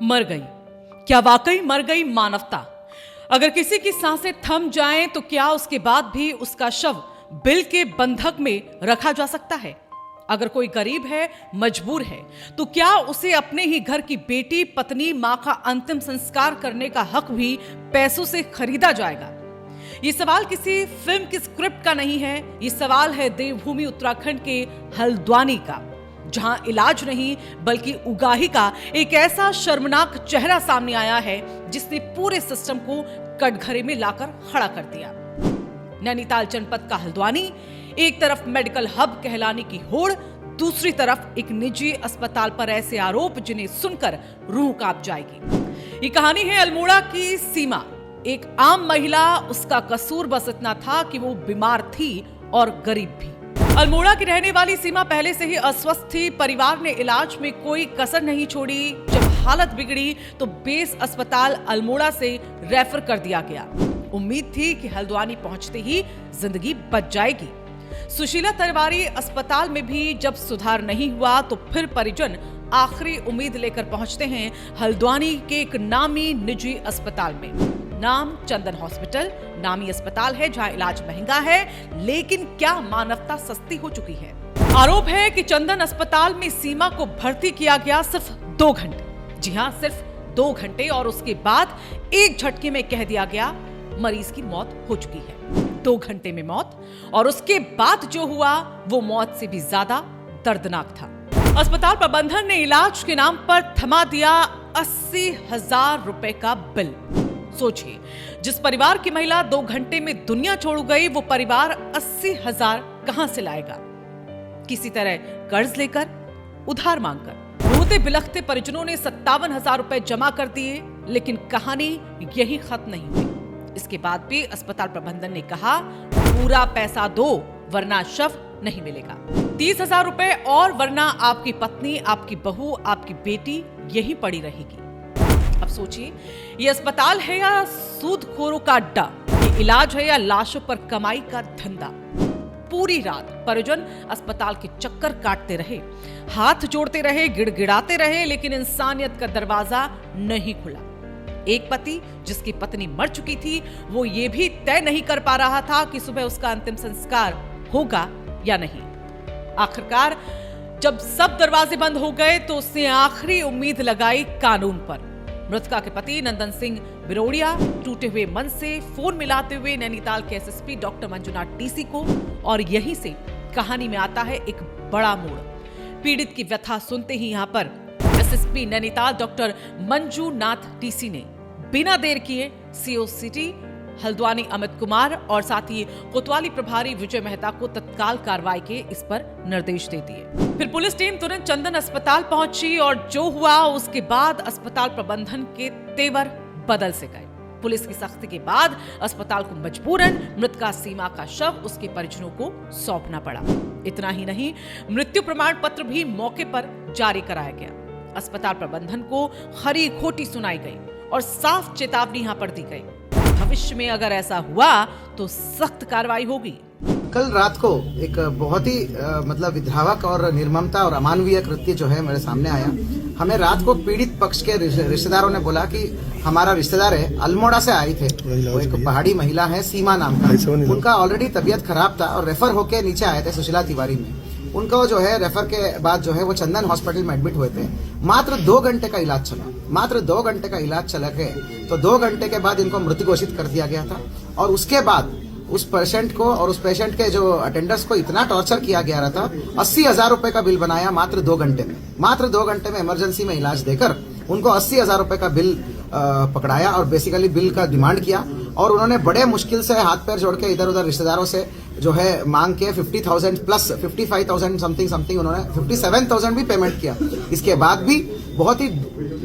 मर गई। क्या वाकई मर गई मानवता? अगर किसी की सांसें थम जाएं तो क्या उसके बाद भी उसका शव बिल के बंधक में रखा जा सकता है? अगर कोई गरीब है, मजबूर है, तो क्या उसे अपने ही घर की बेटी, पत्नी, मां का अंतिम संस्कार करने का हक भी पैसों से खरीदा जाएगा? ये सवाल किसी फिल्म की स्क्रिप्ट का नहीं है। ये सवाल है देवभूमि उत्तराखंड के हल्द्वानी का, जहां इलाज नहीं बल्कि उगाही का एक ऐसा शर्मनाक चेहरा सामने आया है जिसने पूरे सिस्टम को कटघरे में लाकर खड़ा कर दिया। नैनीताल जनपद का हल्द्वानी, एक तरफ मेडिकल हब कहलाने की होड़, दूसरी तरफ एक निजी अस्पताल पर ऐसे आरोप जिन्हें सुनकर रूह कांप जाएगी। ये कहानी है अल्मोड़ा की सीमा। एक आम महिला, उसका कसूर बस इतना था कि वो बीमार थी और गरीब भी। अल्मोड़ा की रहने वाली सीमा पहले से ही अस्वस्थ थी। परिवार ने इलाज में कोई कसर नहीं छोड़ी। जब हालत बिगड़ी तो बेस अस्पताल अल्मोड़ा से रेफर कर दिया गया। उम्मीद थी कि हल्द्वानी पहुंचते ही जिंदगी बच जाएगी। सुशीला तिवारी अस्पताल में भी जब सुधार नहीं हुआ तो फिर परिजन आखिरी उम्मीद लेकर पहुंचते हैं हल्द्वानी के एक नामी निजी अस्पताल में। नाम चंदन हॉस्पिटल। नामी अस्पताल है जहां इलाज महंगा है, लेकिन क्या मानवता सस्ती हो चुकी है? आरोप है कि चंदन अस्पताल में सीमा को भर्ती किया गया सिर्फ 2 घंटे। जी हां, सिर्फ 2 घंटे, और उसके बाद एक झटके में कह दिया गया मरीज की मौत हो चुकी है। 2 घंटे में मौत, और उसके बाद जो हुआ वो मौत से भी ज्यादा दर्दनाक था। अस्पताल प्रबंधन ने इलाज के नाम पर थमा दिया 80,000 रुपए का बिल। सोचिए, जिस परिवार की महिला 2 घंटे में दुनिया छोड़ गई, वो परिवार 80,000 कहां से लाएगा? किसी तरह कर्ज लेकर, उधार मांगकर। रोते बिलखते परिजनों ने 57,000 रुपए जमा कर दिए, लेकिन कहानी यही खत्म नहीं हुई। इसके बाद भी अस्पताल प्रबंधन ने कहा पूरा पैसा दो वरना शव नहीं मिलेगा। 30,000 रुपए और वरना आपकी पत्नी, आपकी बहू, आपकी बेटी यही पड़ी रहेगी। अब सोचिए, ये अस्पताल है या सूदखोरों का अड्डा? ये इलाज है या लाशों पर कमाई का धंधा? पूरी रात परिजन अस्पताल के चक्कर काटते रहे, हाथ जोड़ते रहे, गिड़गिड़ाते रहे, लेकिन इंसानियत का दरवाजा नहीं खुला। एक पति जिसकी पत्नी मर चुकी थी, वो ये भी तय नहीं कर पा रहा था कि सुबह उसका अंतिम संस्कार होगा या नहीं। आखिरकार जब सब दरवाजे बंद हो गए तो उसने आखिरी उम्मीद लगाई कानून पर। मृतका के पति नंदन सिंह बिरोड़िया टूटे हुए मन से फोन मिलाते हुए नैनीताल के एसएसपी डॉक्टर मंजुनाथ टीसी को, और यहीं से कहानी में आता है एक बड़ा मोड़। पीड़ित की व्यथा सुनते ही यहां पर SSP Nainital doctor Manjunath TC ने बिना देर किए सीओ सिटी हल्द्वानी अमित कुमार और साथ ही कोतवाली प्रभारी विजय मेहता को तत्काल कार्रवाई के इस पर निर्देश दे दिए। फिर पुलिस टीम तुरंत चंदन अस्पताल पहुंची, और जो हुआ उसके बाद अस्पताल प्रबंधन के तेवर बदल से गए। पुलिस की सख्ती के बाद अस्पताल को मजबूरन मृतका सीमा का शव उसके परिजनों को सौंपना पड़ा। इतना ही नहीं, मृत्यु प्रमाण पत्र भी मौके पर जारी कराया गया। अस्पताल प्रबंधन को खरी खोटी सुनाई गई और साफ चेतावनी यहां पर दी गई, भविष्य में अगर ऐसा हुआ तो सख्त कार्रवाई होगी। कल रात को एक बहुत ही विध्रावक और निर्ममता और अमानवीय कृत्य जो है मेरे सामने आया। हमें रात को पीड़ित पक्ष के रिश्तेदारों ने बोला कि हमारा रिश्तेदार है, अल्मोड़ा से आई थे, वो एक पहाड़ी महिला है सीमा नाम का। उनका ऑलरेडी तबीयत खराब था और रेफर होके नीचे आए थे सुशीला तिवारी में। उनको जो है रेफर के बाद जो है वो चंदन हॉस्पिटल में एडमिट हुए थे। मात्र 2 घंटे का इलाज चला, मात्र 2 घंटे का इलाज चला के तो 2 घंटे के बाद इनको मृत घोषित कर दिया गया था। और उसके बाद उस पेशेंट को और उस पेशेंट के जो अटेंडर्स को इतना टॉर्चर किया गया रहा था। 80,000 रुपए का बिल बनाया मात्र 2 घंटे में। मात्र 2 घंटे में इमरजेंसी में इलाज देकर उनको 80,000 रुपए का बिल पकड़ाया और बेसिकली बिल का डिमांड किया। और उन्होंने बड़े मुश्किल से हाथ पैर जोड़ के इधर उधर रिश्तेदारों से जो है मांग के 50,000 प्लस 55,000 समथिंग उन्होंने 57,000 भी पेमेंट किया। इसके बाद भी बहुत ही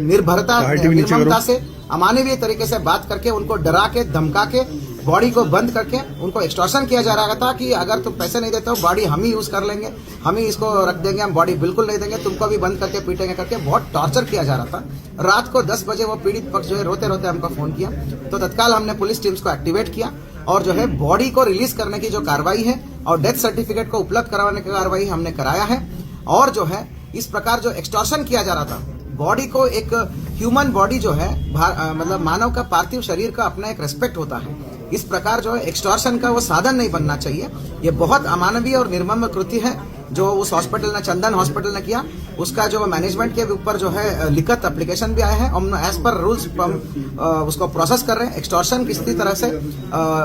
निर्भरता से अमानवीय तरीके से बात करके उनको डरा के धमका के बॉडी को बंद करके उनको एक्सटॉर्शन किया जा रहा था कि अगर तुम पैसे नहीं देते हो बॉडी हम ही यूज कर लेंगे, हम ही इसको रख देंगे, हम बॉडी बिल्कुल नहीं देंगे, तुमको भी बंद करके पीटेंगे करके बहुत टॉर्चर किया जा रहा था। रात को 10 बजे वो पीड़ित पक्ष जो है रोते रोते हमको फोन किया, तो तत्काल हमने पुलिस टीम्स को एक्टिवेट किया और जो है बॉडी को रिलीज करने की जो कार्रवाई है और डेथ सर्टिफिकेट को उपलब्ध करवाने की कार्रवाई हमने कराया है। और जो है इस प्रकार जो एक्सटॉर्शन किया जा रहा था, बॉडी को एक ह्यूमन बॉडी जो है मतलब मानव का पार्थिव शरीर का अपना एक रेस्पेक्ट होता है। इस प्रकार जो है एक्सटॉर्शन का वो साधन नहीं बनना चाहिए। ये बहुत अमानवीय और निर्मम कृत्य है जो उस हॉस्पिटल ने, चंदन हॉस्पिटल ने किया। उसका जो मैनेजमेंट के ऊपर जो है लिखित एप्लीकेशन भी आया है। हम एज पर रूल्स उसको प्रोसेस कर रहे हैं। एक्सटॉर्शन किसी तरह से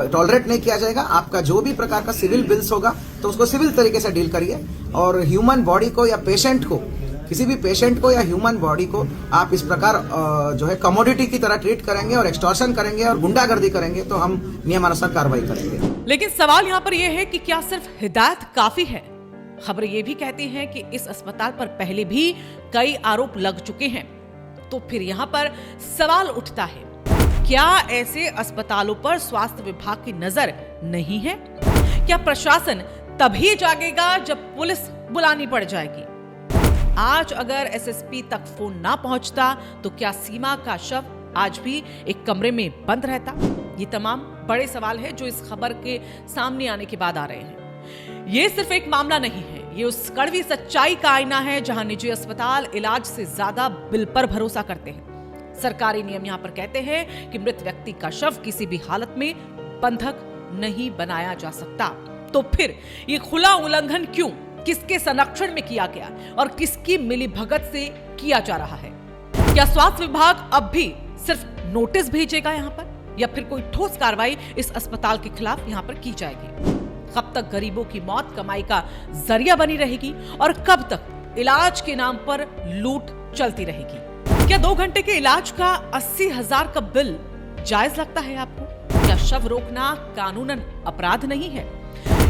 टॉलरेट नहीं किया जाएगा। आपका जो भी प्रकार का सिविल बिल्स होगा तो उसको सिविल तरीके से डील करिए, और ह्यूमन बॉडी को या पेशेंट को, किसी भी पेशेंट को या ह्यूमन बॉडी को आप इस प्रकार जो है कमोडिटी की तरह ट्रीट करेंगे और एक्सटॉर्शन करेंगे और गुंडागर्दी करेंगे तो हम नियमानुसार कार्रवाई करेंगे। लेकिन सवाल यहाँ पर यह है कि क्या सिर्फ हिदायत काफी है? खबरें ये भी कहती हैं कि इस अस्पताल पर पहले भी कई आरोप लग चुके हैं। तो फिर यहाँ पर सवाल उठता है, क्या ऐसे अस्पतालों पर स्वास्थ्य विभाग की नजर नहीं है? क्या प्रशासन तभी जागेगा जब पुलिस बुलानी पड़ जाएगी? आज अगर एसएसपी तक फोन ना पहुंचता तो क्या सीमा का शव आज भी एक कमरे में बंद रहता? ये तमाम बड़े सवाल है जो इस खबर के सामने आने के बाद आ रहे हैं। ये सिर्फ एक मामला नहीं है, ये उस कड़वी सच्चाई का आईना है जहां निजी अस्पताल इलाज से ज्यादा बिल पर भरोसा करते हैं। सरकारी नियम यहां पर कहते हैं कि मृत व्यक्ति का शव किसी भी हालत में बंधक नहीं बनाया जा सकता। तो फिर ये खुला उल्लंघन क्यों, किसके संरक्षण में किया गया और किसकी मिलीभगत से किया जा रहा है? क्या स्वास्थ्य विभाग अब भी सिर्फ नोटिस भेजेगा यहाँ पर, या फिर कोई ठोस कार्रवाई इस अस्पताल के खिलाफ यहाँ पर की जाएगी? कब तक गरीबों की मौत कमाई का जरिया बनी रहेगी और कब तक इलाज के नाम पर लूट चलती रहेगी? क्या 2 घंटे के इलाज का 80,000 का बिल जायज लगता है आपको? क्या शव रोकना कानूनन अपराध नहीं है?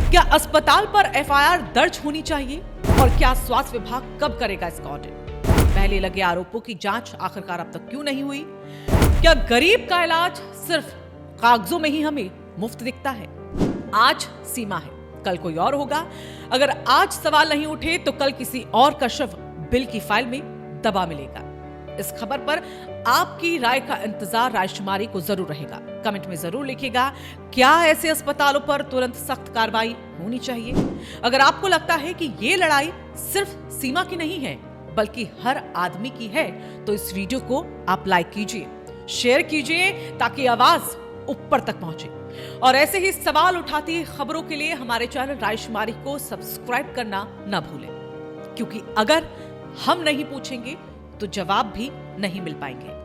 क्या अस्पताल पर एफआईआर दर्ज होनी चाहिए? और क्या स्वास्थ्य विभाग कब करेगा इसका ऑडिट? पहले लगे आरोपों की जांच आखिरकार अब तक क्यों नहीं हुई? क्या गरीब का इलाज सिर्फ कागजों में ही हमें मुफ्त दिखता है? आज सीमा है, कल कोई और होगा। अगर आज सवाल नहीं उठे तो कल किसी और का शव बिल की फाइल में दबा मिलेगा। इस खबर पर आपकी राय का इंतजार राजकुमारी को जरूर रहेगा। कमेंट में जरूर लिखिएगा, क्या ऐसे अस्पतालों पर तुरंत सख्त कार्रवाई होनी चाहिए? अगर आपको लगता है कि ये लड़ाई सिर्फ सीमा की नहीं है बल्कि हर आदमी की है तो इस वीडियो को आप लाइक कीजिए, शेयर कीजिए ताकि आवाज ऊपर तक पहुंचे। और ऐसे ही सवाल उठाती खबरों के लिए हमारे चैनल राजकुमारी को सब्सक्राइब करना न भूलें, क्योंकि अगर हम नहीं पूछेंगे तो जवाब भी नहीं मिल पाएंगे।